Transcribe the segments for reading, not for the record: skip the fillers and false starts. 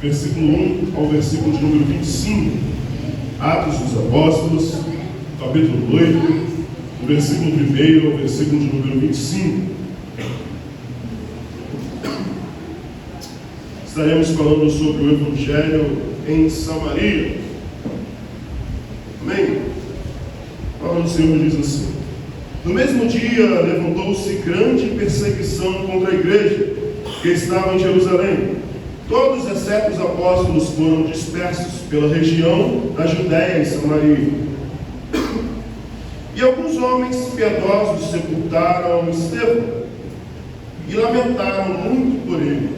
versículo 1 ao versículo de número 25. Atos dos Apóstolos, capítulo 8, do versículo 1 ao versículo de número 25. Estaremos falando sobre o Evangelho em Samaria. Amém? A palavra do Senhor diz assim: no mesmo dia levantou-se grande perseguição contra a igreja que estava em Jerusalém. Todos, exceto os apóstolos, foram dispersos pela região da Judéia e Samaria. E alguns homens piedosos sepultaram Estevão e lamentaram muito por ele.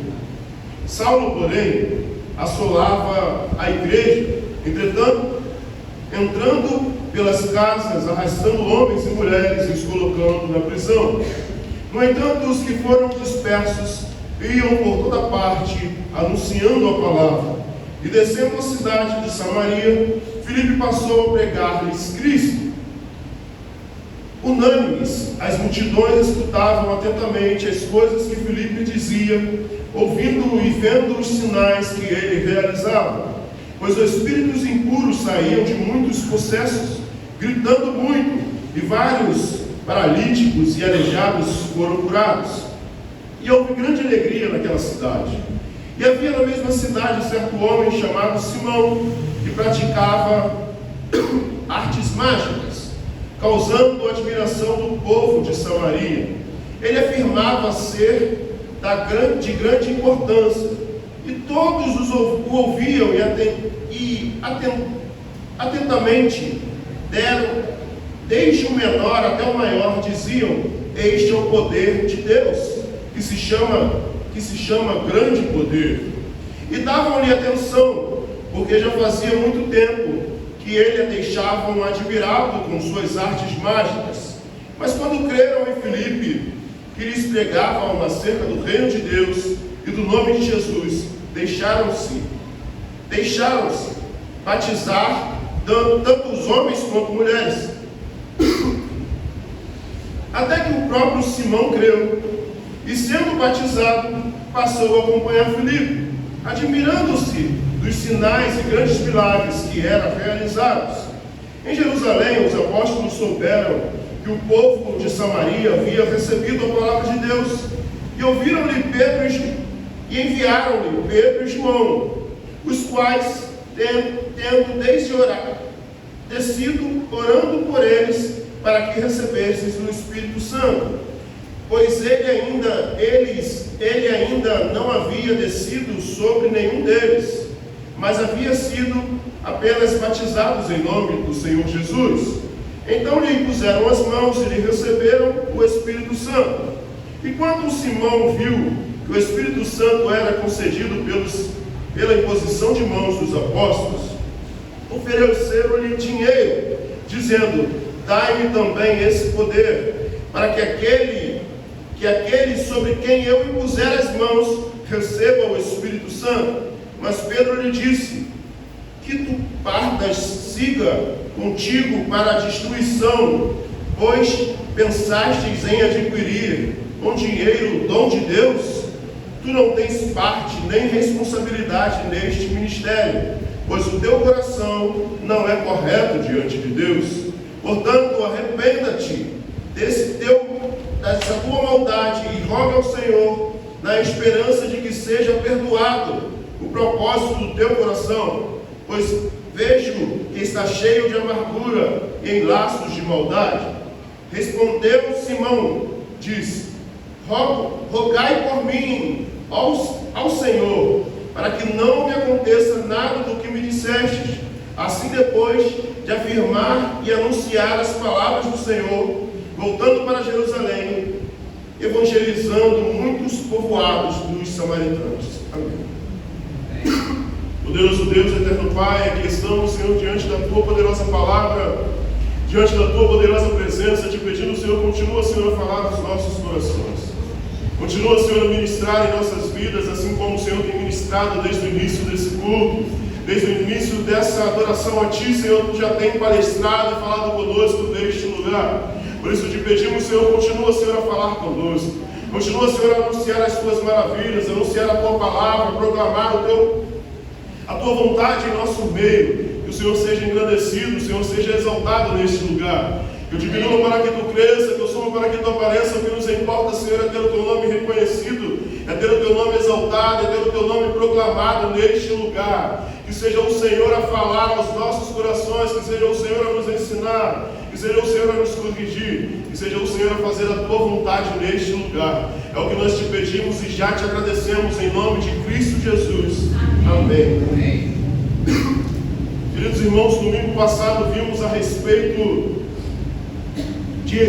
Saulo, porém, assolava a igreja, entretanto, entrando pelas casas, arrastando homens e mulheres e os colocando na prisão. No entanto, os que foram dispersos iam por toda parte, anunciando a palavra. E descendo a cidade de Samaria, Filipe passou a pregar-lhes Cristo. Unânimes, as multidões escutavam atentamente as coisas que Filipe dizia, ouvindo e vendo os sinais que ele realizava, pois os espíritos impuros saíam de muitos possessos, gritando muito, e vários paralíticos e aleijados foram curados. E houve grande alegria naquela cidade. E havia na mesma cidade certo homem chamado Simão, que praticava artes mágicas, causando admiração do povo de Samaria. Ele afirmava ser de grande importância, e todos o ouviam e atentamente deram, desde o menor até o maior, diziam: este é o poder de Deus, que se chama grande poder. E davam-lhe atenção, porque já fazia muito tempo que ele a deixavam admirado com suas artes mágicas. Mas quando creram em Filipe, que lhes pregavam acerca do reino de Deus e do nome de Jesus, deixaram-se batizar, tanto os homens quanto mulheres. Até que o próprio Simão creu, e sendo batizado, passou a acompanhar Filipe, admirando-se dos sinais e grandes milagres que eram realizados. Em Jerusalém, os apóstolos souberam que o povo de Samaria havia recebido a palavra de Deus, e ouviram-lhe e enviaram-lhe Pedro e João, os quais, tendo descido, orando por eles, para que recebessem o Espírito Santo, pois ele ainda não havia descido sobre nenhum deles, mas havia sido apenas batizados em nome do Senhor Jesus. Então lhe impuseram as mãos e lhe receberam o Espírito Santo. E quando Simão viu que o Espírito Santo era concedido pela imposição de mãos dos apóstolos, ofereceram-lhe dinheiro, dizendo: dai-me também esse poder, para que aquele sobre quem eu impuser as mãos receba o Espírito Santo. Mas Pedro lhe disse: que tu partas siga contigo para a destruição, pois pensastes em adquirir com dinheiro o dom de Deus? Tu não tens parte nem responsabilidade neste ministério, pois o teu coração não é correto diante de Deus. Portanto, arrependa-te dessa tua maldade e roga ao Senhor, na esperança de que seja perdoado o propósito do teu coração, pois vejo que está cheio de amargura e em laços de maldade. Respondeu Simão, disse: rogai por mim ao Senhor, para que não me aconteça nada do que me dissestes. Assim, depois de afirmar e anunciar as palavras do Senhor, voltando para Jerusalém, evangelizando muitos povoados dos samaritanos. Amém. Poderoso Deus, eterno Pai, aqui estamos, Senhor, diante da Tua poderosa palavra, diante da Tua poderosa presença, te pedindo, Senhor, continua, Senhor, a falar nos nossos corações. Continua, Senhor, a ministrar em nossas vidas, assim como o Senhor tem ministrado desde o início desse culto, desde o início dessa adoração a Ti, Senhor, Tu já tem palestrado e falado conosco neste lugar. Por isso te pedimos, Senhor, continua, Senhor, a falar conosco. Continua, Senhor, a anunciar as Tuas maravilhas, anunciar a Tua palavra, proclamar o Teu a tua vontade em nosso meio, que o Senhor seja engrandecido, o Senhor seja exaltado neste lugar. Eu diminua para que tu cresça, que eu suba para que tu apareça. O que nos importa, Senhor, é ter o teu nome reconhecido, é ter o teu nome exaltado, é ter o teu nome proclamado neste lugar. Que seja o Senhor a falar aos nossos corações, que seja o Senhor a nos ensinar, que seja o Senhor a nos corrigir, que seja o Senhor a fazer a tua vontade neste lugar. É o que nós te pedimos e já te agradecemos em nome de Cristo Jesus. Amém. Amém. Queridos irmãos, domingo passado vimos a respeito de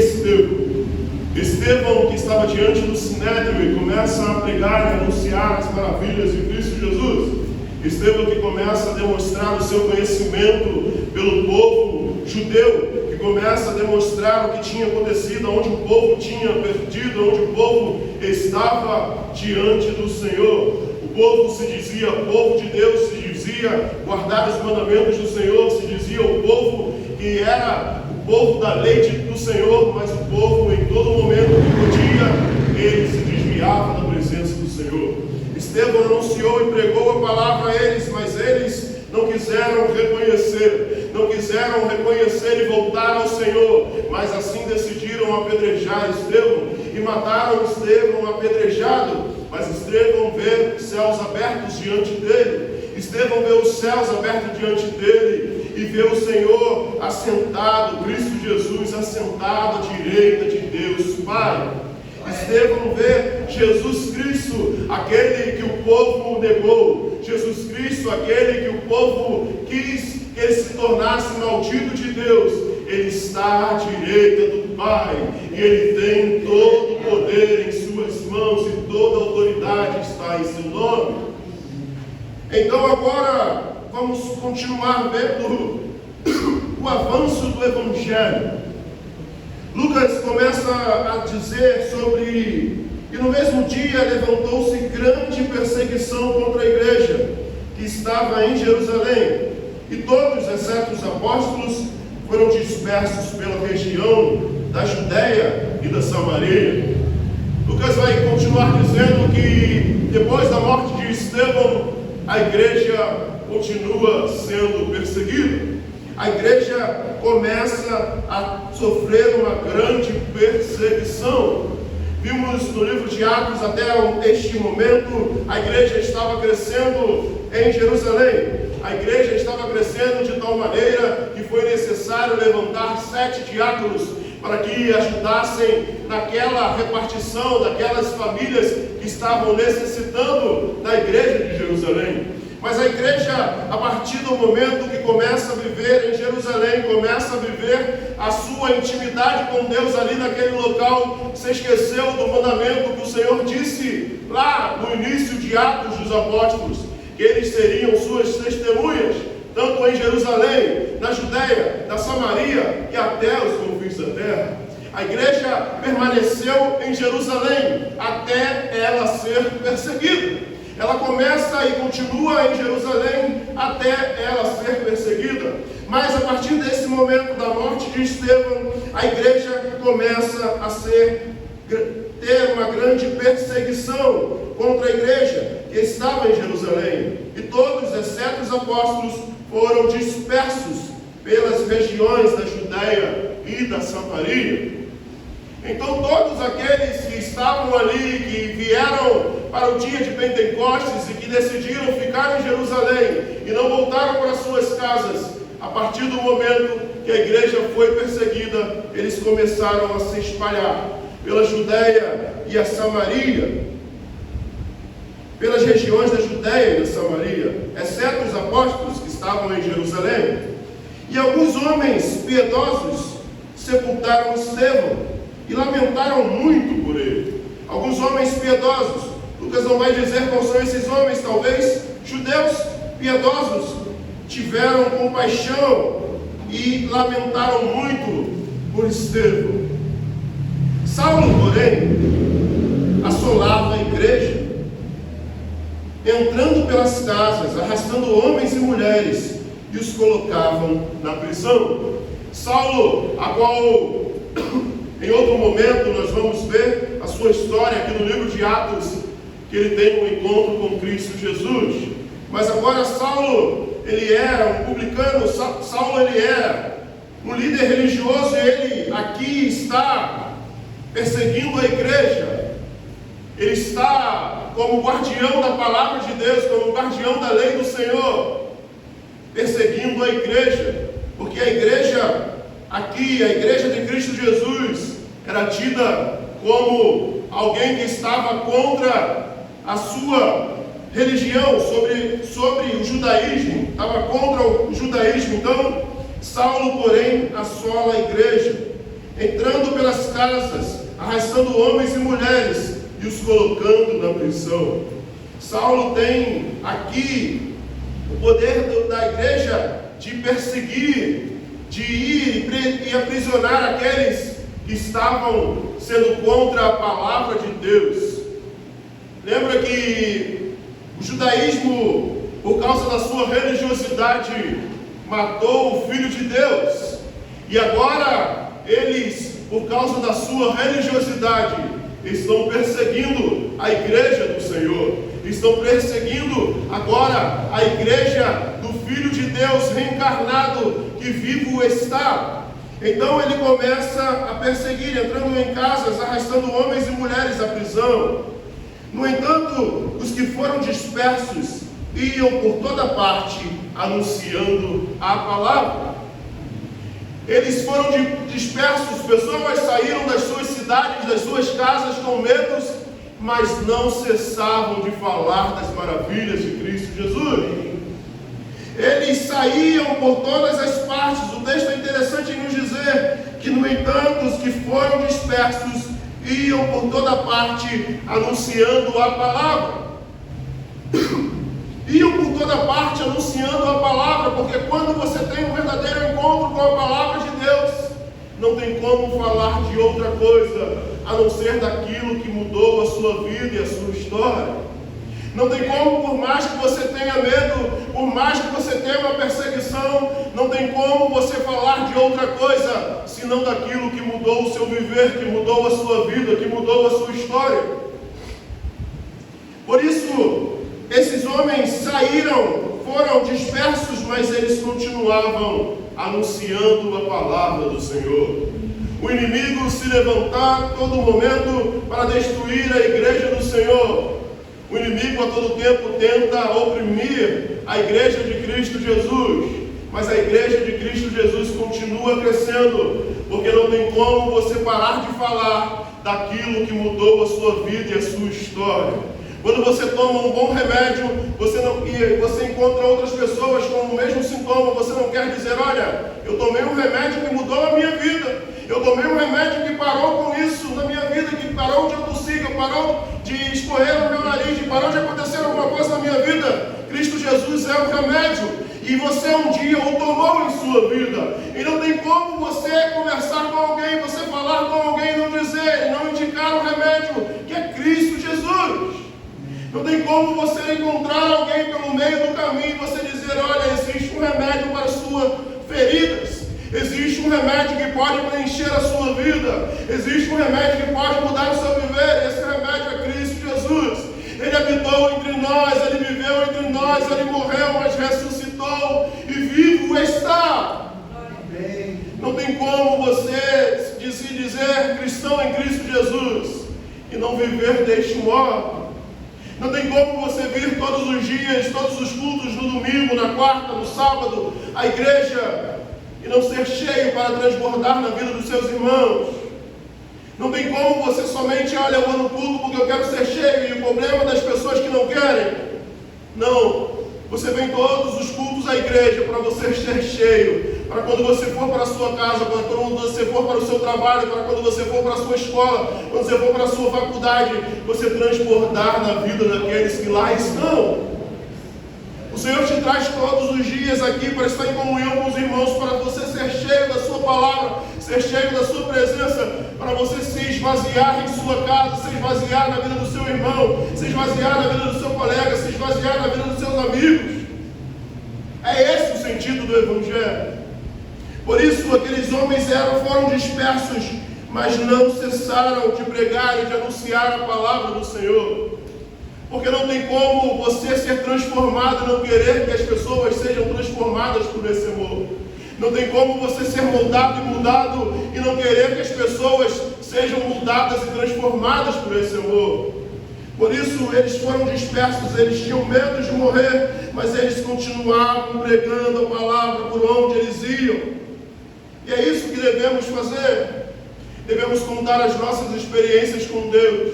Estevão, que estava diante do Sinédrio e começa a pregar e anunciar as maravilhas de Cristo Jesus. Estevão que começa a demonstrar o seu conhecimento pelo povo judeu, que começa a demonstrar o que tinha acontecido, onde o povo tinha perdido, onde o povo estava diante do Senhor. O povo se dizia povo de Deus, se dizia guardar os mandamentos do Senhor, se dizia o povo que era o povo da lei do Senhor, mas o povo em todo momento que podia, ele se desviava da presença do Senhor. Estevão anunciou e pregou a palavra a eles, mas eles não quiseram reconhecer e voltar ao Senhor, mas assim decidiram apedrejar Estevão e mataram Estevão apedrejado. Mas Estevão vê os céus abertos diante dele. Estevão vê os céus abertos diante dele e vê o Senhor assentado, Cristo Jesus assentado à direita de Deus Pai. Estevão vê Jesus Cristo, aquele que o povo negou, Jesus Cristo, aquele que o povo quis que ele se tornasse maldito de Deus. Ele está à direita do Pai e ele tem todo o poder em suas mãos e toda a autoridade está em seu nome. Então agora vamos continuar vendo o avanço do Evangelho. Lucas começa a dizer sobre: e no mesmo dia levantou-se grande perseguição contra a igreja que estava em Jerusalém, e todos, exceto os apóstolos, foram dispersos pela região da Judéia e da Samaria. Lucas vai continuar dizendo que depois da morte de Estevão, a igreja continua sendo perseguida. A igreja começa a sofrer uma grande perseguição. Vimos no livro de Atos, até este momento, a igreja estava crescendo em Jerusalém. A igreja estava crescendo de tal maneira que foi necessário levantar 7 diáconos para que ajudassem naquela repartição daquelas famílias que estavam necessitando da igreja de Jerusalém. Mas a igreja, a partir do momento que começa a viver em Jerusalém, começa a viver a sua intimidade com Deus ali naquele local, se esqueceu do mandamento que o Senhor disse lá no início de Atos dos Apóstolos, que eles seriam suas testemunhas, tanto em Jerusalém, na Judéia, na Samaria e até os confins da terra. A igreja permaneceu em Jerusalém até ela ser perseguida. Ela começa e continua em Jerusalém até ela ser perseguida. Mas a partir desse momento da morte de Estevão, a igreja começa a ter uma grande perseguição contra a igreja que estava em Jerusalém. E todos, exceto os apóstolos, foram dispersos pelas regiões da Judéia e da Samaria. Então todos aqueles que estavam ali, que vieram para o dia de Pentecostes e que decidiram ficar em Jerusalém e não voltaram para suas casas, a partir do momento que a igreja foi perseguida, eles começaram a se espalhar pela Judéia e a Samaria, pelas regiões da Judéia e da Samaria, exceto os apóstolos que estavam em Jerusalém. E alguns homens piedosos sepultaram Estevão e lamentaram muito por ele. Alguns homens piedosos, Lucas não vai dizer quais são esses homens, talvez judeus piedosos, tiveram compaixão e lamentaram muito por Estevão. Saulo, porém, assolava a igreja, entrando pelas casas, arrastando homens e mulheres, e os colocavam na prisão. Saulo, a qual em outro momento nós vamos ver a sua história aqui no livro de Atos, que ele tem um encontro com Cristo Jesus. Mas agora Saulo, ele era um publicano, Saulo ele era um líder religioso, e ele aqui está perseguindo a igreja. Ele está como guardião da palavra de Deus, como guardião da lei do Senhor, perseguindo a igreja, porque a igreja aqui, a igreja de Cristo Jesus, era tida como alguém que estava contra a sua religião, sobre o judaísmo, estava contra o judaísmo. Então, Saulo, porém, assola a igreja, entrando pelas casas, arrastando homens e mulheres e os colocando na prisão. Saulo tem aqui o poder da igreja de perseguir, de ir e aprisionar aqueles que estavam sendo contra a palavra de Deus. Lembra que o judaísmo, por causa da sua religiosidade, matou o Filho de Deus. E agora eles, por causa da sua religiosidade, estão perseguindo a igreja do Senhor. Estão perseguindo agora a igreja do Filho de Deus reencarnado, que vivo está. Então ele começa a perseguir, entrando em casas, arrastando homens e mulheres à prisão. No entanto, os que foram dispersos iam por toda parte anunciando a palavra. Eles foram dispersos, pessoas saíram das suas cidades, das suas casas com medos, mas não cessavam de falar das maravilhas de Cristo Jesus. Eles saíam por todas as partes. O texto é interessante em nos dizer que, no entanto, os que foram dispersos iam por toda parte anunciando a palavra. Iam por toda parte anunciando a palavra, porque quando você tem um verdadeiro encontro com a palavra de Deus, não tem como falar de outra coisa a não ser daquilo que mudou a sua vida e a sua história. Não tem como, por mais que você tenha medo, por mais que você tenha uma perseguição, não tem como você falar de outra coisa, senão daquilo que mudou o seu viver, que mudou a sua vida, que mudou a sua história. Por isso, esses homens saíram, foram dispersos, mas eles continuavam anunciando a palavra do Senhor. O inimigo se levantar a todo momento para destruir a igreja do Senhor. O inimigo a todo tempo tenta oprimir a igreja de Cristo Jesus, mas a igreja de Cristo Jesus continua crescendo, porque não tem como você parar de falar daquilo que mudou a sua vida e a sua história. Quando você toma um bom remédio, e você encontra outras pessoas com o mesmo sintoma, você não quer dizer: olha, eu tomei um remédio que mudou a minha vida, eu tomei um remédio que parou com isso na minha vida, que parou de eu tossir, que parou de escorrer no meu nariz, que parou de acontecer alguma coisa na minha vida. Cristo Jesus é o remédio, e você um dia o tomou em sua vida. E não tem como você conversar com alguém, você falar com alguém e não dizer, não indicar o remédio, que é Cristo Jesus. Não tem como você encontrar alguém pelo meio do caminho e você dizer: olha, existe um remédio para as suas feridas, existe um remédio que pode preencher a sua vida, existe um remédio que pode mudar o seu viver. Esse remédio é Cristo Jesus. Ele habitou entre nós, Ele viveu entre nós, Ele morreu, mas ressuscitou e vivo está. Amém. Não tem como você se dizer cristão em Cristo Jesus e não viver deste modo. Não tem como você vir todos os dias, todos os cultos, no domingo, na quarta, no sábado, à igreja, e não ser cheio para transbordar na vida dos seus irmãos. Não tem como você somente: olha, eu vou no culto porque eu quero ser cheio, e o problema das pessoas que não querem. Não, você vem todos os cultos à igreja para você ser cheio, para quando você for para a sua casa, para quando você for para o seu trabalho, para quando você for para a sua escola, quando você for para a sua faculdade, você transbordar na vida daqueles que lá estão. O Senhor te traz todos os dias aqui para estar em comunhão com os irmãos, para você ser cheio da sua palavra, ser cheio da sua presença, para você se esvaziar em sua casa, se esvaziar na vida do seu irmão, se esvaziar na vida do seu colega, se esvaziar na vida dos seus amigos. É esse o sentido do Evangelho. Por isso aqueles homens foram dispersos, mas não cessaram de pregar e de anunciar a palavra do Senhor. Porque não tem como você ser transformado e não querer que as pessoas sejam transformadas por esse amor. Não tem como você ser moldado e mudado e não querer que as pessoas sejam mudadas e transformadas por esse amor. Por isso eles foram dispersos, eles tinham medo de morrer, mas eles continuavam pregando a palavra por onde eles iam. E é isso que devemos fazer. Devemos contar as nossas experiências com Deus.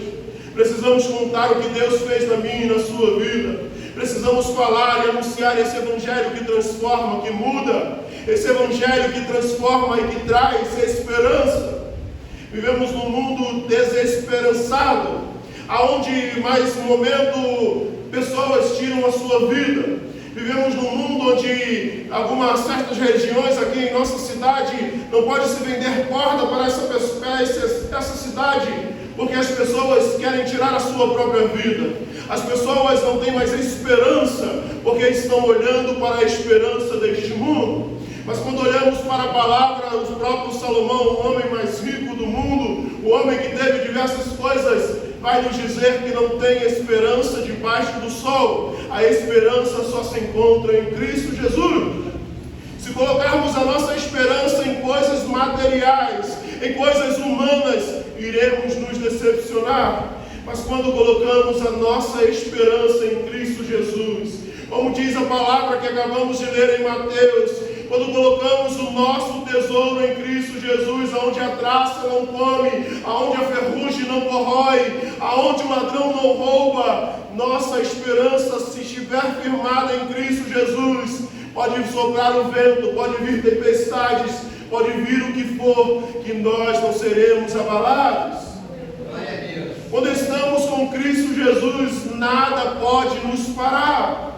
Precisamos contar o que Deus fez na minha e na sua vida. Precisamos falar e anunciar esse evangelho que transforma, que muda. Esse evangelho que transforma e que traz esperança. Vivemos num mundo desesperançado, aonde mais um momento pessoas tiram a sua vida. Vivemos num mundo onde algumas certas regiões aqui em nossa cidade não pode se vender corda para essa cidade, porque as pessoas querem tirar a sua própria vida. As pessoas não têm mais esperança, porque estão olhando para a esperança deste mundo. Mas quando olhamos para a palavra, o próprio Salomão, o homem mais rico do mundo, o homem que teve diversas coisas, vai nos dizer que não tem esperança debaixo do sol. A esperança só se encontra em Cristo Jesus. Se colocarmos a nossa esperança em coisas materiais, em coisas humanas, iremos nos decepcionar. Mas quando colocamos a nossa esperança em Cristo Jesus, como diz a palavra que acabamos de ler em Mateus, quando colocamos o nosso tesouro em Cristo Jesus, aonde a traça não come, aonde a ferrugem não corrói, aonde o ladrão não rouba, nossa esperança, se estiver firmada em Cristo Jesus, pode soprar o vento, pode vir tempestades, pode vir o que for, que nós não seremos abalados. Quando estamos com Cristo Jesus, nada pode nos parar.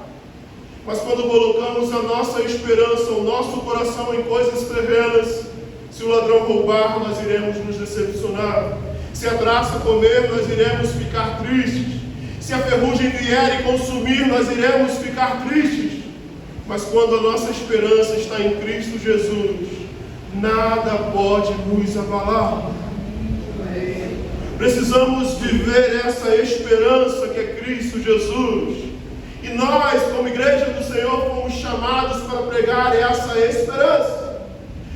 Mas quando colocamos a nossa esperança, o nosso coração em coisas terrenas, se o ladrão roubar, nós iremos nos decepcionar. Se a traça comer, nós iremos ficar tristes. Se a ferrugem vier e consumir, nós iremos ficar tristes. Mas quando a nossa esperança está em Cristo Jesus, nada pode nos abalar. Precisamos viver essa esperança que é Cristo Jesus. E nós, como igreja do Senhor, fomos chamados para pregar essa esperança.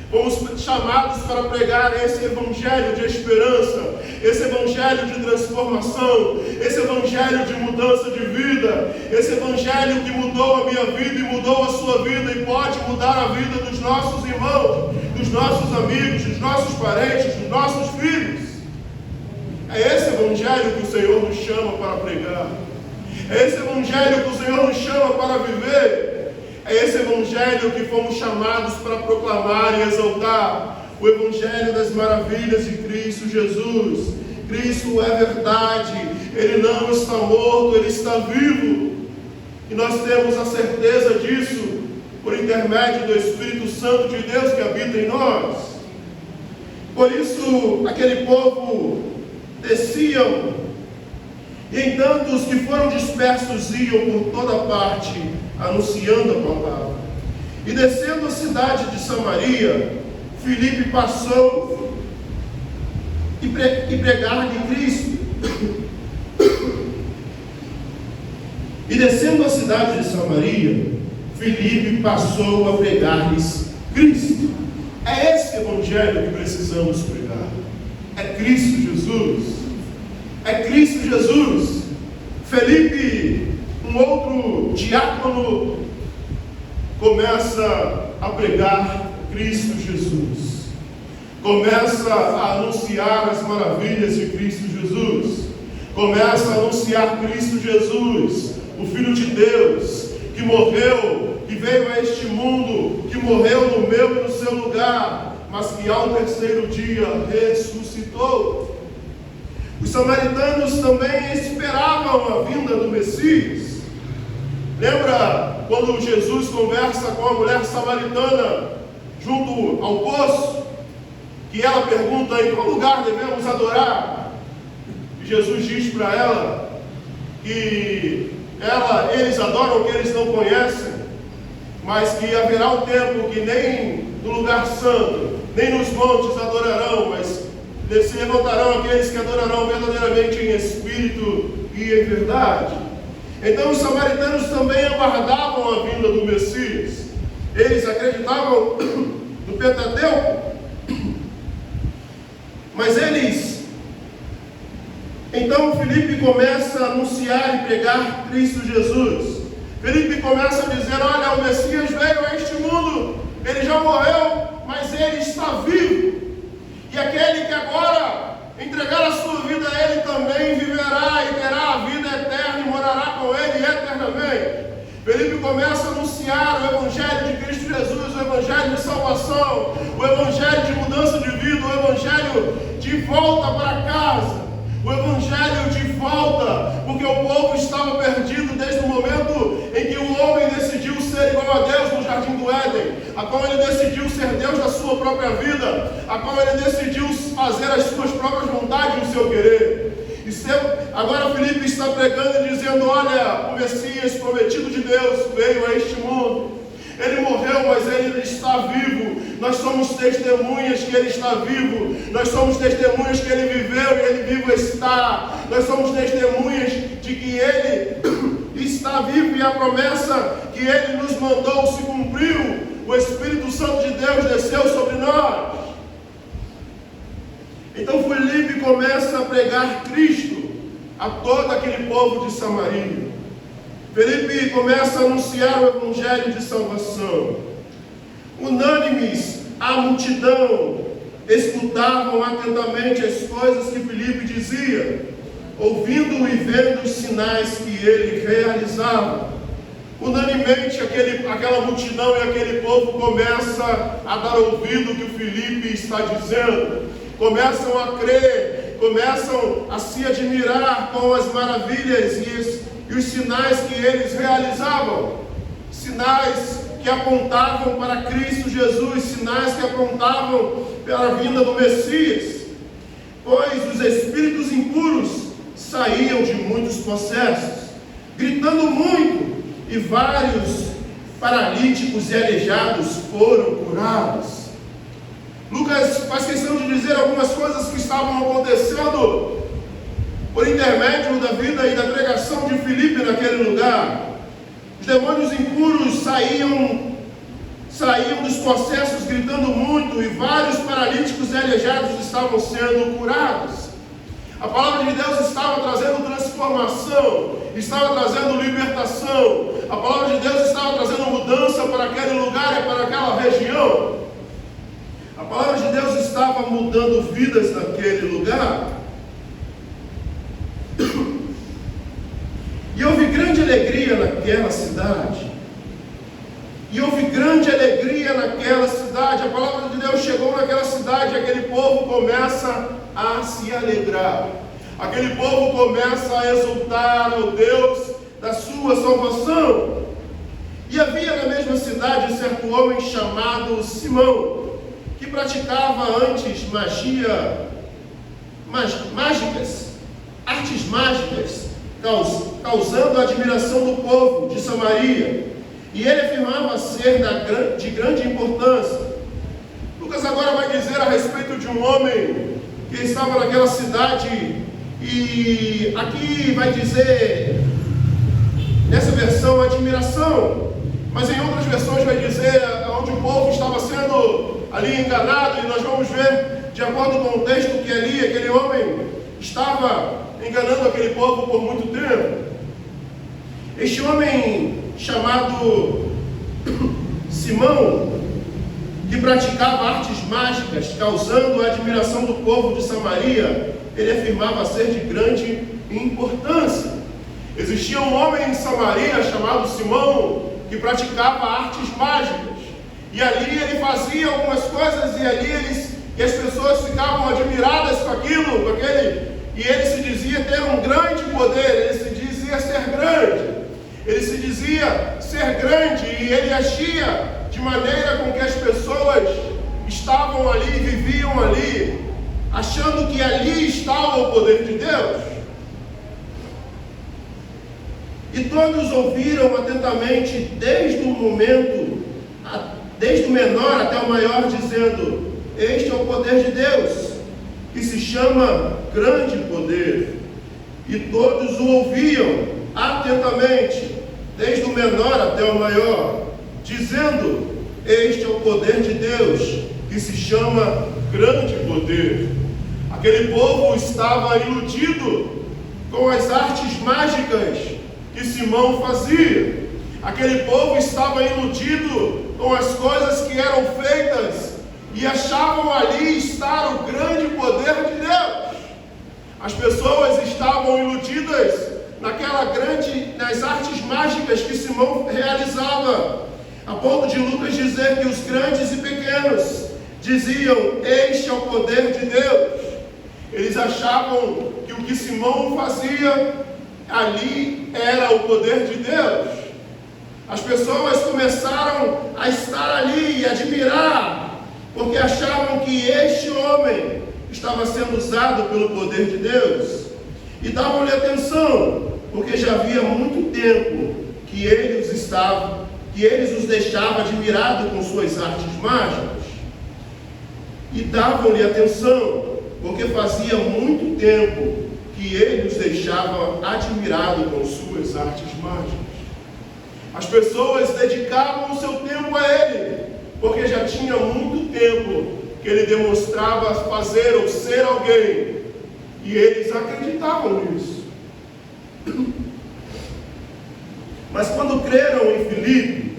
Fomos chamados para pregar esse evangelho de esperança, esse evangelho de transformação, esse evangelho de mudança de vida, esse evangelho que mudou a minha vida e mudou a sua vida e pode mudar a vida dos nossos irmãos, dos nossos amigos, dos nossos parentes, dos nossos filhos. É esse evangelho que o Senhor nos chama para pregar. É esse evangelho que o Senhor nos chama para viver. É esse evangelho que fomos chamados para proclamar e exaltar. O evangelho das maravilhas de Cristo Jesus. Cristo é verdade. Ele não está morto, Ele está vivo. E nós temos a certeza disso por intermédio do Espírito Santo de Deus que habita em nós. Por isso, aquele povo desciam, e entanto os que foram dispersos iam por toda parte, anunciando a palavra. E descendo a cidade de Samaria, Filipe passou e pregar-lhe Cristo. E descendo a cidade de Samaria, Filipe passou a pregar-lhes Cristo. É esse evangelho que precisamos pregar. É Cristo Jesus. É Cristo Jesus. Felipe, um outro diácono, começa a pregar Cristo Jesus. Começa a anunciar as maravilhas de Cristo Jesus. Começa a anunciar Cristo Jesus, o Filho de Deus, que morreu, que veio a este mundo, que morreu no meu e no seu lugar, mas que ao terceiro dia ressuscitou. Os samaritanos também esperavam a vinda do Messias. Lembra quando Jesus conversa com a mulher samaritana junto ao poço? Que ela pergunta em qual lugar devemos adorar? E Jesus diz para ela que eles adoram o que eles não conhecem, mas que haverá um tempo que nem no lugar santo, nem nos montes adorarão, mas se levantarão aqueles que adorarão verdadeiramente em espírito e em verdade. Então os samaritanos também aguardavam a vinda do Messias. Eles acreditavam no Pentateuco, mas então Filipe começa a anunciar e pregar Cristo Jesus. Filipe começa a dizer: olha, o Messias veio a este mundo, ele já morreu, mas ele está vivo. E aquele que agora entregar a sua vida a ele também viverá e terá a vida eterna e morará com ele eternamente. Filipe começa a anunciar o Evangelho de Cristo Jesus, o Evangelho de salvação, o Evangelho de mudança de vida, o Evangelho de volta para casa, o Evangelho de volta, porque o povo estava perdido desde o momento em que o homem decidiu ser igual a Deus no Jardim do Éden, a qual ele decidiu ser Deus da sua própria vida, a qual ele decidiu fazer as suas próprias vontades e o seu querer. Agora Filipe está pregando e dizendo: olha, o Messias prometido de Deus veio a este mundo. Ele morreu, mas ele está vivo. Nós somos testemunhas que ele está vivo. Nós somos testemunhas que ele viveu e ele vivo está. Nós somos testemunhas de que ele está vivo e a promessa que ele nos mandou se cumpriu. O Espírito Santo de Deus desceu sobre nós. Então Filipe começa a pregar Cristo a todo aquele povo de Samaria. Filipe começa a anunciar o Evangelho de salvação. Unânimes, a multidão escutavam atentamente as coisas que Filipe dizia, ouvindo e vendo os sinais que ele realizava. Unanimemente aquela multidão e aquele povo começa a dar ouvido ao que o Filipe está dizendo, começam a crer, começam a se admirar com as maravilhas e os sinais que eles realizavam, sinais que apontavam para Cristo Jesus, sinais que apontavam para a vinda do Messias, pois os espíritos impuros saíam de muitos possessos, gritando muito, e vários paralíticos e aleijados foram curados. Lucas faz questão de dizer algumas coisas que estavam acontecendo por intermédio da vida e da pregação de Filipe naquele lugar. Os demônios impuros saíam dos possessos gritando muito, e vários paralíticos e aleijados estavam sendo curados. A palavra de Deus estava trazendo transformação, estava trazendo libertação. A palavra de Deus estava trazendo mudança para aquele lugar e para aquela região. A palavra de Deus estava mudando vidas naquele lugar. E houve grande alegria naquela cidade. A palavra de Deus chegou naquela cidade, aquele povo começa a se alegrar. Aquele povo começa a exultar ao Deus da sua salvação. E havia na mesma cidade certo homem chamado Simão, que praticava antes artes mágicas, causando a admiração do povo de Samaria. E ele afirmava ser de grande importância. Lucas agora vai dizer a respeito de um homem que estava naquela cidade, e aqui vai dizer, nessa versão, admiração, mas em outras versões vai dizer onde o povo estava sendo ali enganado, e nós vamos ver, de acordo com o texto, que ali aquele homem estava enganando aquele povo por muito tempo. Este homem chamado Simão, que praticava artes mágicas, causando a admiração do povo de Samaria, ele afirmava ser de grande importância. Existia um homem em Samaria chamado Simão, que praticava artes mágicas, e ali ele fazia algumas coisas, e as pessoas ficavam admiradas com aquilo, e ele se dizia ter um grande poder, ele se dizia ser grande. Ele se dizia ser grande, e ele agia de maneira com que as pessoas estavam ali, viviam ali, achando que ali estava o poder de Deus. E todos ouviram atentamente, desde o menor até o maior, dizendo: este é o poder de Deus, que se chama grande poder. E todos o ouviam atentamente, desde o menor até o maior, dizendo: este é o poder de Deus, que se chama grande poder. Aquele povo estava iludido com as artes mágicas que Simão fazia. Aquele povo estava iludido com as coisas que eram feitas e achavam ali estar o grande poder de Deus. As pessoas estavam iludidas nas artes mágicas que Simão realizava, a ponto de Lucas dizer que os grandes e pequenos diziam: este é o poder de Deus. Eles achavam que o que Simão fazia ali era o poder de Deus. As pessoas começaram a estar ali e admirar, porque achavam que este homem estava sendo usado pelo poder de Deus, e davam-lhe atenção, porque já havia muito tempo que ele os deixava admirado com suas artes mágicas. E davam-lhe atenção, porque fazia muito tempo que ele os deixava admirado com suas artes mágicas. As pessoas dedicavam o seu tempo a ele, porque já tinha muito tempo que ele demonstrava fazer ou ser alguém, e eles acreditavam nisso. Mas quando creram em Filipe,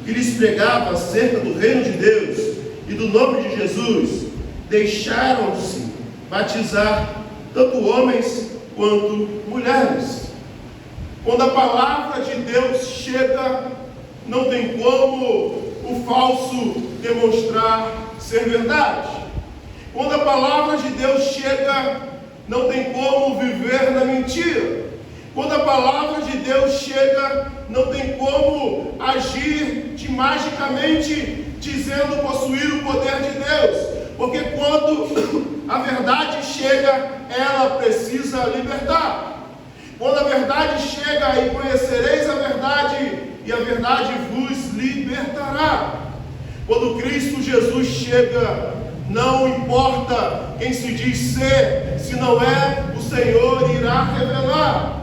que lhes pregava acerca do reino de Deus e do nome de Jesus, deixaram-se batizar, tanto homens quanto mulheres. Quando a palavra de Deus chega, não tem como o falso demonstrar ser verdade. Quando a palavra de Deus chega, não tem como viver na mentira. Quando a palavra de Deus chega, não tem como agir magicamente dizendo possuir o poder de Deus. Porque quando a verdade chega, ela precisa libertar. Quando a verdade chega, e conhecereis a verdade, e a verdade vos libertará. Quando Cristo Jesus chega, não importa quem se diz ser, se não é, o Senhor irá revelar.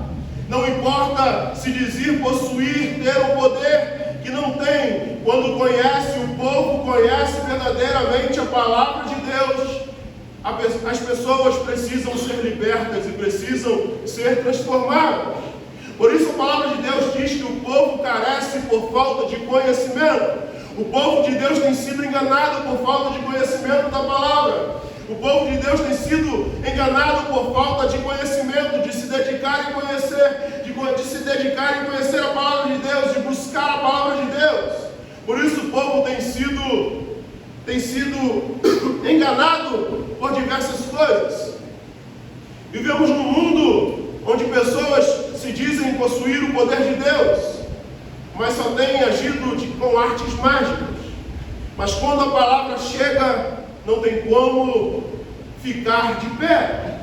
Não importa se dizer possuir, ter o poder que não tem. Quando conhece, o povo conhece verdadeiramente a palavra de Deus. As pessoas precisam ser libertas e precisam ser transformadas. Por isso a palavra de Deus diz que o povo carece por falta de conhecimento. O povo de Deus tem sido enganado por falta de conhecimento da palavra. O povo de Deus tem sido enganado por falta de conhecimento, de se dedicar e conhecer, de se dedicar e conhecer a palavra de Deus, de buscar a palavra de Deus. Por isso o povo tem sido enganado por diversas coisas. Vivemos num mundo onde pessoas se dizem possuir o poder de Deus, mas só têm agido com artes mágicas. Mas quando a palavra chega, não tem como ficar de pé,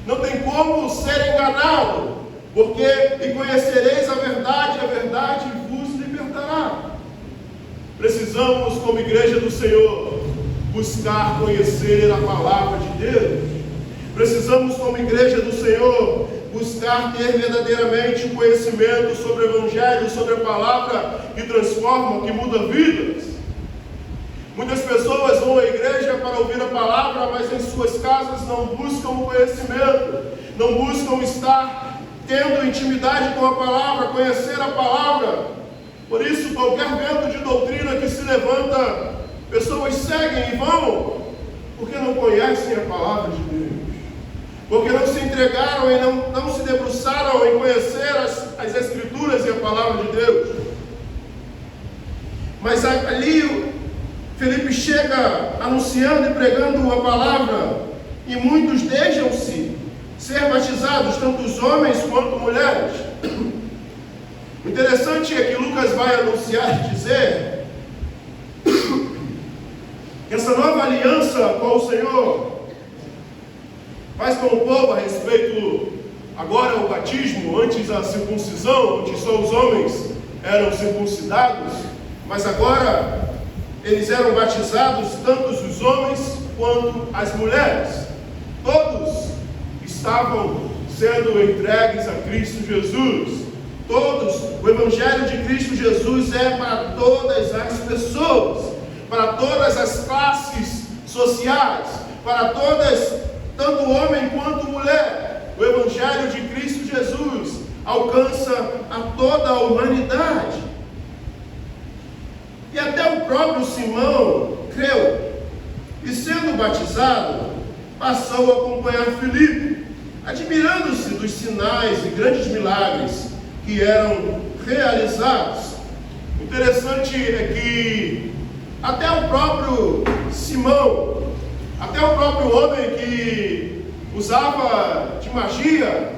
não tem como ser enganado, porque e conhecereis a verdade vos libertará. Precisamos, como igreja do Senhor, buscar conhecer a palavra de Deus. Precisamos, como igreja do Senhor, buscar ter verdadeiramente o conhecimento sobre o Evangelho, sobre a palavra que transforma, que muda vidas. Muitas pessoas vão à igreja para ouvir a palavra, mas em suas casas não buscam o conhecimento, não buscam estar tendo intimidade com a palavra, conhecer a palavra. Por isso, qualquer vento de doutrina que se levanta, pessoas seguem e vão, porque não conhecem a palavra de Deus, porque não se entregaram e não se debruçaram em conhecer as Escrituras e a palavra de Deus. Mas ali Filipe chega anunciando e pregando a palavra, e muitos deixam-se ser batizados, tanto os homens quanto mulheres. O interessante é que Lucas vai anunciar e dizer que essa nova aliança com o Senhor faz com o povo a respeito agora ao batismo, antes a circuncisão, onde só os homens eram circuncidados, mas agora eles eram batizados, tanto os homens quanto as mulheres. Todos estavam sendo entregues a Cristo Jesus. Todos, o Evangelho de Cristo Jesus é para todas as pessoas, para todas as classes sociais, para todas, tanto homem quanto mulher. O Evangelho de Cristo Jesus alcança a toda a humanidade. E até o próprio Simão creu, e sendo batizado, passou a acompanhar Filipe, admirando-se dos sinais e grandes milagres que eram realizados. Interessante é que até o próprio Simão, até o próprio homem que usava de magia,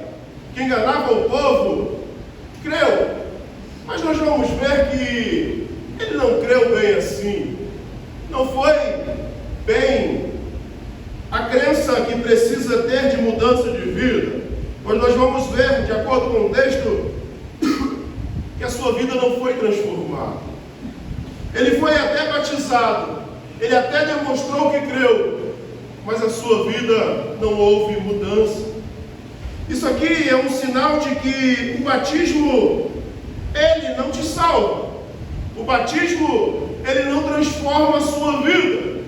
que enganava o povo, creu. Mas nós vamos ver que ele não creu bem assim. Não foi bem a crença que precisa ter de mudança de vida. Pois nós vamos ver, de acordo com o texto, que a sua vida não foi transformada. Ele foi até batizado, ele até demonstrou que creu, mas a sua vida não houve mudança. Isso aqui é um sinal de que o batismo, ele não te salva. O batismo, ele não transforma a sua vida.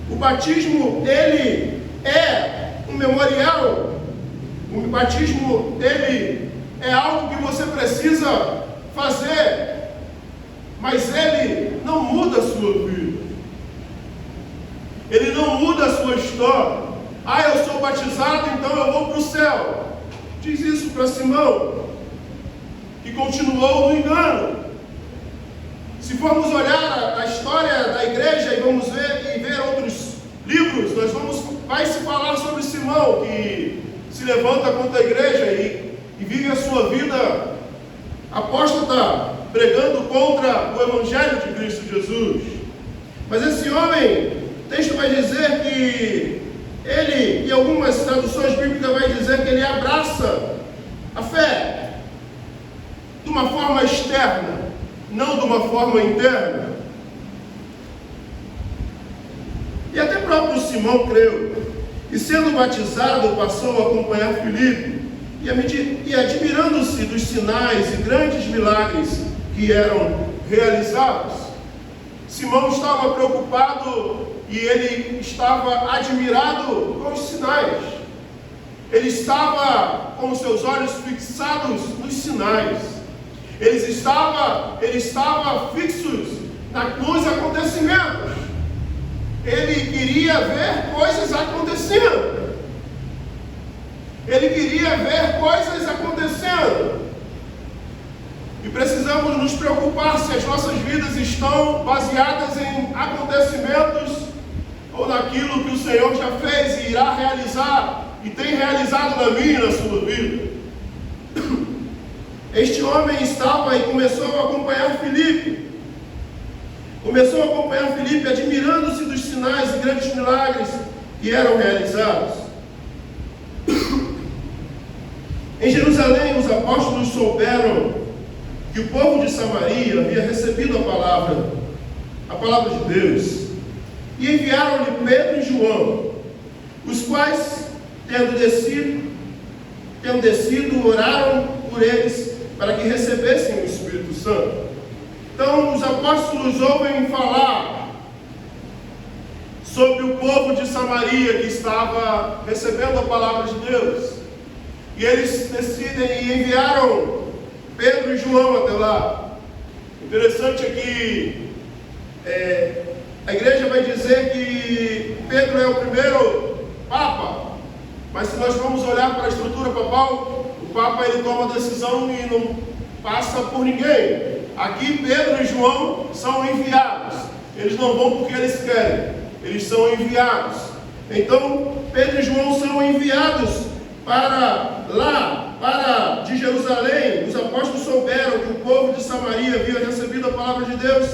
O batismo, ele é um memorial. O batismo, ele é algo que você precisa fazer, mas ele não muda a sua vida. Ele não muda a sua história. Eu sou batizado, então eu vou para o céu. Diz isso para Simão, que continuou no engano. Se formos olhar a história da igreja e vamos ver outros livros, vai se falar sobre Simão, que se levanta contra a igreja e vive a sua vida apóstata, pregando contra o Evangelho de Cristo Jesus. Mas esse homem, o texto vai dizer que ele, em algumas traduções bíblicas, vai dizer que ele abraça a fé de uma forma externa, não de uma forma interna. E até próprio Simão creu, e sendo batizado, passou a acompanhar Filipe, e admirando-se dos sinais e grandes milagres que eram realizados. Simão estava preocupado e ele estava admirado com os sinais. Ele estava com os seus olhos fixados nos sinais. Ele estava fixos nos acontecimentos. Ele queria ver coisas acontecendo. Ele queria ver coisas acontecendo. E precisamos nos preocupar se as nossas vidas estão baseadas em acontecimentos ou naquilo que o Senhor já fez e irá realizar e tem realizado na minha e na sua vida. Este homem estava e começou a acompanhar Filipe. Começou a acompanhar Filipe, admirando-se dos sinais e grandes milagres que eram realizados. Em Jerusalém, os apóstolos souberam que o povo de Samaria havia recebido a palavra de Deus, e enviaram-lhe Pedro e João, os quais, tendo descido, oraram por eles para que recebessem o Espírito Santo. Então, os apóstolos ouvem falar sobre o povo de Samaria que estava recebendo a palavra de Deus, e eles decidem e enviaram Pedro e João até lá. Interessante é que a igreja vai dizer que Pedro é o primeiro Papa, mas se nós formos olhar para a estrutura papal, o Papa ele toma a decisão e não passa por ninguém. Aqui Pedro e João são enviados. Eles não vão porque eles querem, eles são enviados. Então Pedro e João são enviados para de Jerusalém. Os apóstolos souberam que o povo de Samaria havia recebido a palavra de Deus,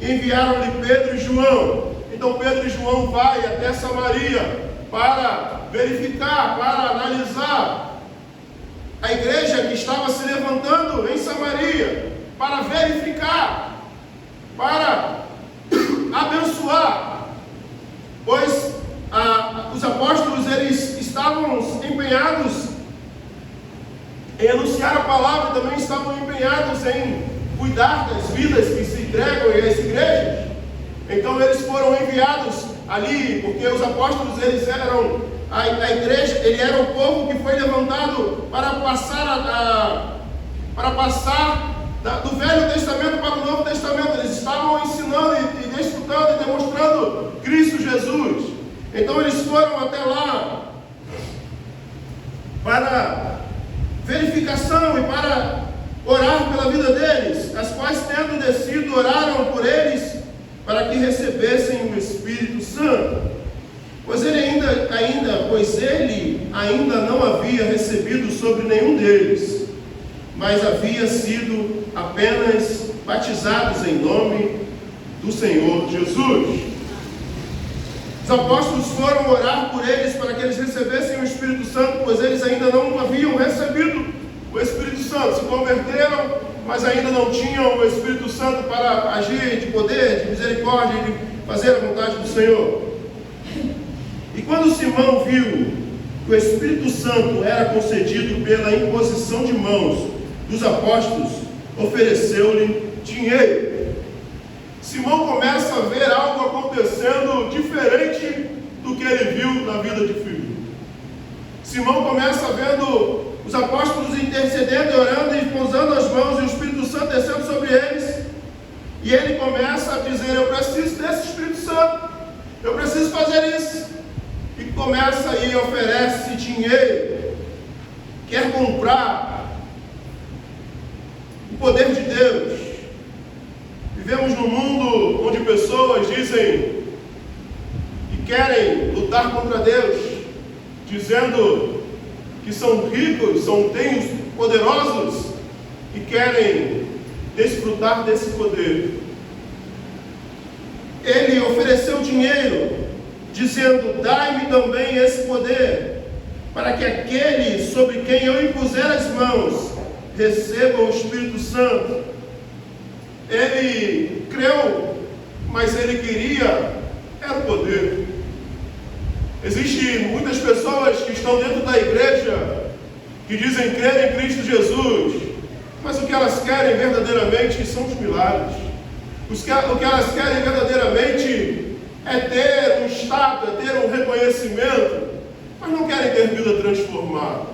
e enviaram-lhe Pedro e João. Então Pedro e João vai até Samaria para verificar, para analisar a igreja que estava se levantando em Samaria, para verificar, para abençoar, pois os apóstolos eles estavam empenhados em anunciar a palavra, também estavam empenhados em cuidar das vidas que se entregam às igrejas. Então eles foram enviados ali, porque os apóstolos, eles eram a igreja, ele era o povo que foi levantado para passar do Velho Testamento para o Novo Testamento. Eles estavam ensinando e desfrutando e demonstrando Cristo Jesus. Então eles foram até lá para verificação e para orar pela vida deles, as quais, tendo descido, oraram por eles para que recebessem o Espírito Santo, pois ele ainda não havia recebido sobre nenhum deles, mas havia sido apenas batizados em nome do Senhor Jesus. Os apóstolos foram orar por eles para que eles recebessem o Espírito Santo, pois eles ainda não haviam recebido o Espírito Santo. Se converteram, mas ainda não tinham o Espírito Santo para agir de poder, de misericórdia, de fazer a vontade do Senhor. E quando Simão viu que o Espírito Santo era concedido pela imposição de mãos dos apóstolos, ofereceu-lhe dinheiro. Simão começa a ver algo acontecendo diferente do que ele viu na vida de Filipe. Simão começa vendo os apóstolos intercedendo, orando e pousando as mãos e o Espírito Santo descendo sobre eles. E ele começa a dizer: eu preciso desse Espírito Santo, eu preciso fazer isso. E começa e oferece dinheiro, quer comprar o poder de Deus. Vivemos num mundo onde pessoas dizem que querem lutar contra Deus, dizendo que são ricos, são poderosos e querem desfrutar desse poder. Ele ofereceu dinheiro, dizendo: dai-me também esse poder, para que aquele sobre quem eu impuser as mãos receba o Espírito Santo. Ele creu, mas ele queria era o poder. Existem muitas pessoas que estão dentro da igreja que dizem crer em Cristo Jesus, mas o que elas querem verdadeiramente são os milagres. O que elas querem verdadeiramente é ter um status, é ter um reconhecimento, mas não querem ter vida transformada,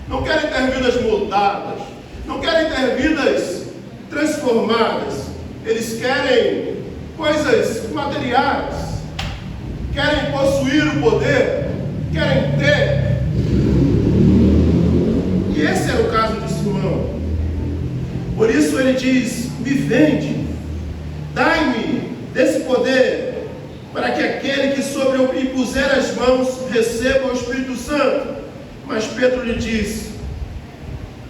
não querem ter vidas moldadas, não querem ter vidas transformadas. Eles querem coisas materiais, querem possuir o poder, querem ter. E esse era o caso de Simão. Por isso ele diz: me vende, dai-me desse poder, para que aquele que sobre eu impuser as mãos receba o Espírito Santo. Mas Pedro lhe disse: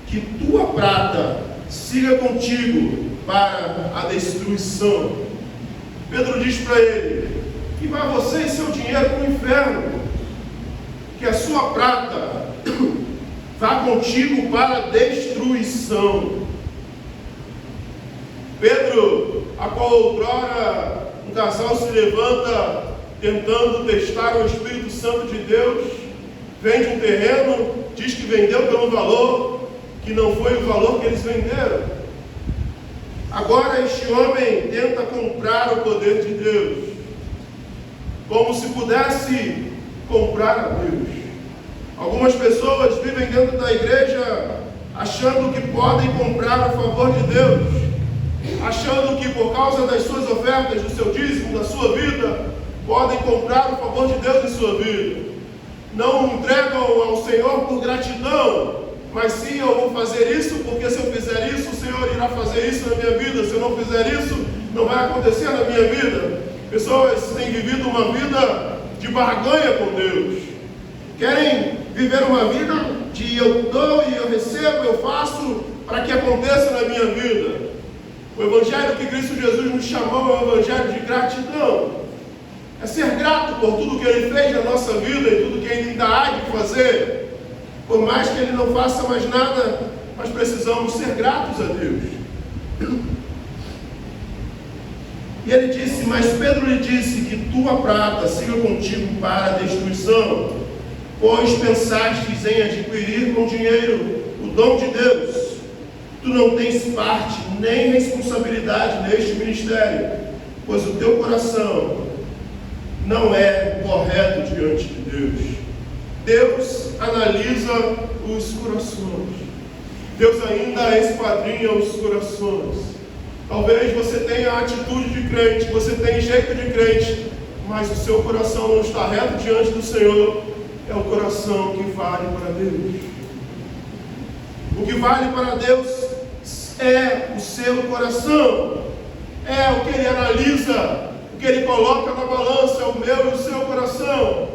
que tua prata siga contigo para a destruição. Pedro diz para ele: que vá você e seu dinheiro para o inferno, que a sua prata vá contigo para a destruição. Pedro, a qual outrora um casal se levanta tentando testar o Espírito Santo de Deus, vende um terreno, diz que vendeu pelo valor que não foi o valor que eles venderam. Agora este homem tenta comprar o poder de Deus, como se pudesse comprar a Deus. Algumas pessoas vivem dentro da igreja achando que podem comprar o favor de Deus, achando que por causa das suas ofertas, do seu dízimo, da sua vida, podem comprar o favor de Deus em sua vida. Não entregam ao Senhor por gratidão, mas sim, eu vou fazer isso, porque se eu fizer isso, o Senhor irá fazer isso na minha vida. Se eu não fizer isso, não vai acontecer na minha vida. Pessoas têm vivido uma vida de barganha com Deus. Querem viver uma vida de eu dou e eu recebo, eu faço para que aconteça na minha vida. O Evangelho que Cristo Jesus nos chamou é um Evangelho de gratidão. É ser grato por tudo que Ele fez na nossa vida e tudo que Ele ainda há de fazer. Por mais que Ele não faça mais nada, nós precisamos ser gratos a Deus. E ele disse: mas Pedro lhe disse: que tua prata siga contigo para a destruição. pois pensastes em adquirir com dinheiro o dom de Deus. Tu não tens parte nem responsabilidade neste ministério, pois o teu coração não é correto diante de Deus. Deus analisa os corações. Deus ainda esquadrinha os corações. Talvez você tenha a atitude de crente, você tenha jeito de crente, mas o seu coração não está reto diante do Senhor. É o coração que vale para Deus. O que vale para Deus é o seu coração. É o que Ele analisa, o que Ele coloca na balança, é o meu e o seu coração.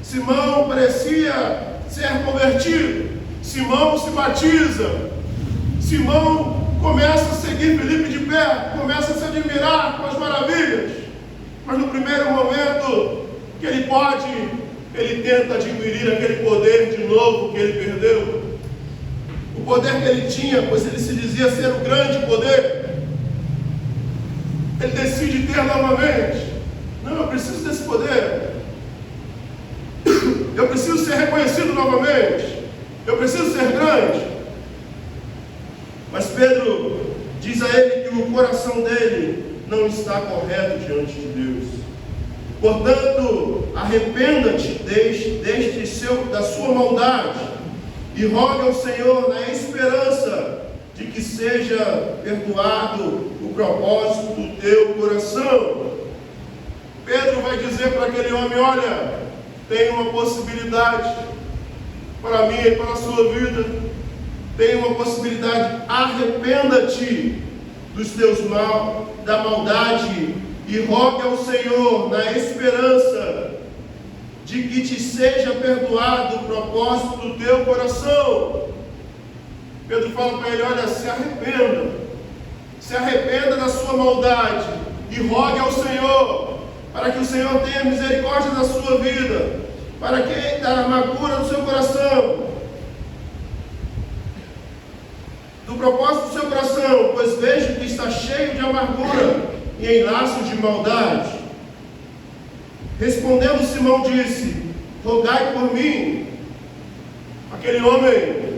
Simão parecia ser convertido. Simão se batiza. Simão começa a seguir Filipe de perto, começa a se admirar com as maravilhas. Mas no primeiro momento que ele pode, ele tenta adquirir aquele poder de novo que ele perdeu. O poder que ele tinha, pois ele se dizia ser o grande poder. Ele decide ter novamente. Não, eu preciso desse poder. Eu preciso ser reconhecido novamente. Eu preciso ser grande. Mas Pedro diz a ele que o coração dele não está correto diante de Deus. Portanto, arrependa-te da sua maldade e rogue ao Senhor na esperança de que seja perdoado o propósito do teu coração. Pedro vai dizer para aquele homem: olha, tem uma possibilidade para mim e para a sua vida. Tem uma possibilidade. Arrependa-te dos teus mal, da maldade, e rogue ao Senhor na esperança de que te seja perdoado o propósito do teu coração. Pedro fala para ele: olha, se arrependa da sua maldade e rogue ao Senhor, para que o Senhor tenha misericórdia da sua vida, para que da amargura do seu coração, do propósito do seu coração, pois vejo que está cheio de amargura e em laços de maldade. Respondendo, Simão disse: rogai por mim. Aquele homem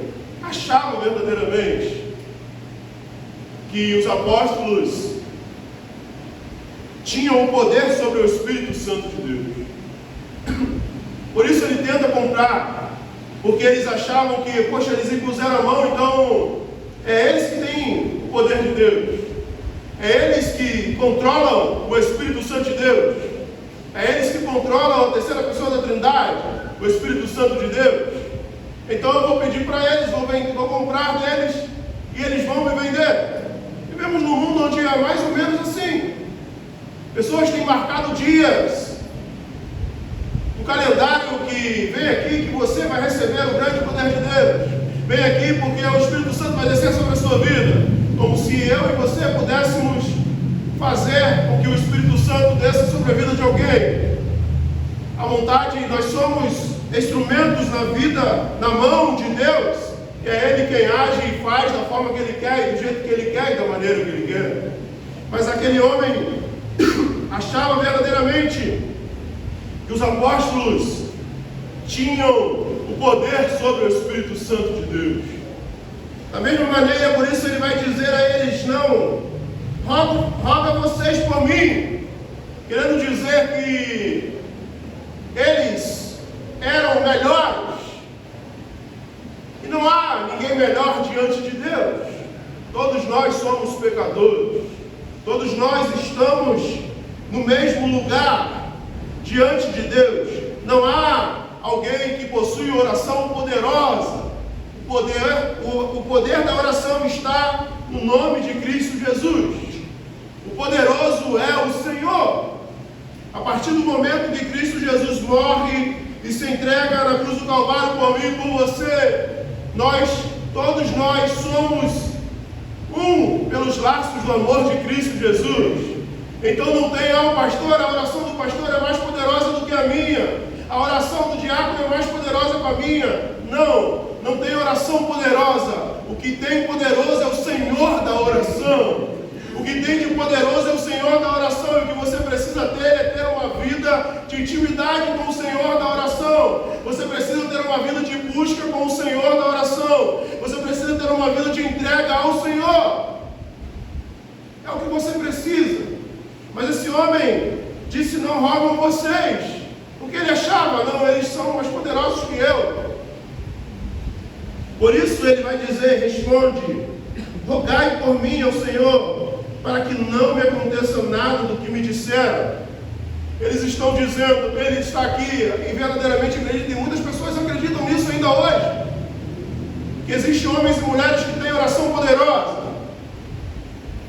achava verdadeiramente que os apóstolos tinham o poder sobre o Espírito Santo de Deus. Por isso ele tenta comprar, porque eles achavam que, poxa, eles impuseram a mão, então é eles que têm o poder de Deus. É eles que controlam o Espírito Santo de Deus. É eles que controlam a terceira pessoa da Trindade, o Espírito Santo de Deus. Então eu vou pedir para eles, vou comprar deles e eles vão me vender. Vivemos num mundo onde é mais ou menos assim. Pessoas têm marcado dias no calendário que vem aqui que você vai receber o grande poder de Deus. Vem aqui porque o Espírito Santo vai descer sobre a sua vida. Como se eu e você pudéssemos fazer com que o Espírito Santo desça sobre a vida de alguém. A vontade, nós somos instrumentos na vida, na mão de Deus. E é Ele quem age e faz da forma que Ele quer, e do jeito que Ele quer e da maneira que Ele quer. Mas aquele homem achava verdadeiramente que os apóstolos tinham o poder sobre o Espírito Santo de Deus. Da mesma maneira, por isso ele vai dizer a eles: não, roga vocês por mim, querendo dizer que eles eram melhores, e não há ninguém melhor diante de Deus. Todos nós somos pecadores, todos nós estamos no mesmo lugar diante de Deus. Não há alguém que possui oração poderosa. O poder da oração está no nome de Cristo Jesus. O poderoso é o Senhor. A partir do momento que Cristo Jesus morre e se entrega na cruz do Calvário por mim e por você, todos nós somos um pelos laços do amor de Cristo Jesus. Então não tem, pastor, a oração do pastor é mais poderosa do que a minha. A oração do diácono é mais poderosa que a minha. Não tem oração poderosa. O que tem poderoso é o Senhor da oração. O que tem de poderoso é o Senhor da oração. E o que você precisa ter é ter uma vida de intimidade com o Senhor da oração. Você precisa ter uma vida de busca com o Senhor na oração. Você precisa ter uma vida de entrega ao Senhor. É o que você precisa. Mas esse homem disse: não roubam vocês. Porque ele achava: não, eles são mais poderosos que eu. Por isso ele vai dizer, responde: rogai por mim ao Senhor, para que não me aconteça nada do que me disseram. Eles estão dizendo, ele está aqui e verdadeiramente acredita, e muitas pessoas acreditam nisso ainda hoje, que existem homens e mulheres que têm oração poderosa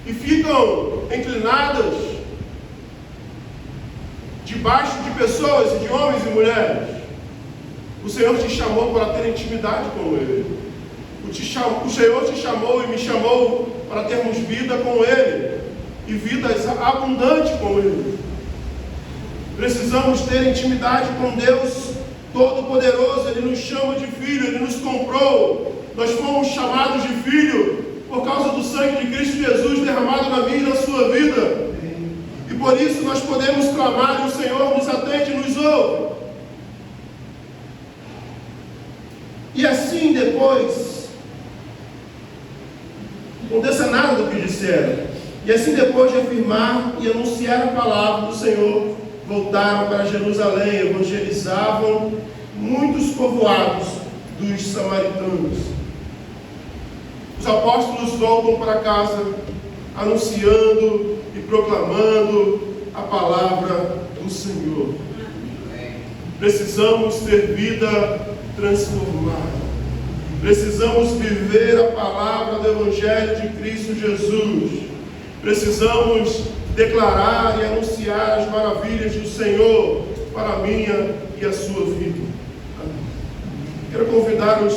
e ficam inclinadas debaixo de pessoas e de homens e mulheres. O Senhor te chamou para ter intimidade com Ele. O Senhor te chamou e me chamou para termos vida com Ele e vida abundante com Ele. Precisamos ter intimidade com Deus Todo-Poderoso. Ele nos chama de filho, Ele nos comprou. Nós fomos chamados de filho por causa do sangue de Cristo Jesus derramado na minha e na sua vida. E por isso nós podemos clamar e o Senhor nos atende e nos ouve. E assim depois, não aconteça nada do que disseram. E assim depois de afirmar e anunciar a palavra do Senhor, voltaram para Jerusalém, evangelizavam muitos povoados dos samaritanos. Os apóstolos voltam para casa, anunciando e proclamando a palavra do Senhor. Precisamos ter vida transformada. Precisamos viver a palavra do Evangelho de Cristo Jesus. Precisamos declarar e anunciar as maravilhas do Senhor para a minha e a sua vida. Quero convidar os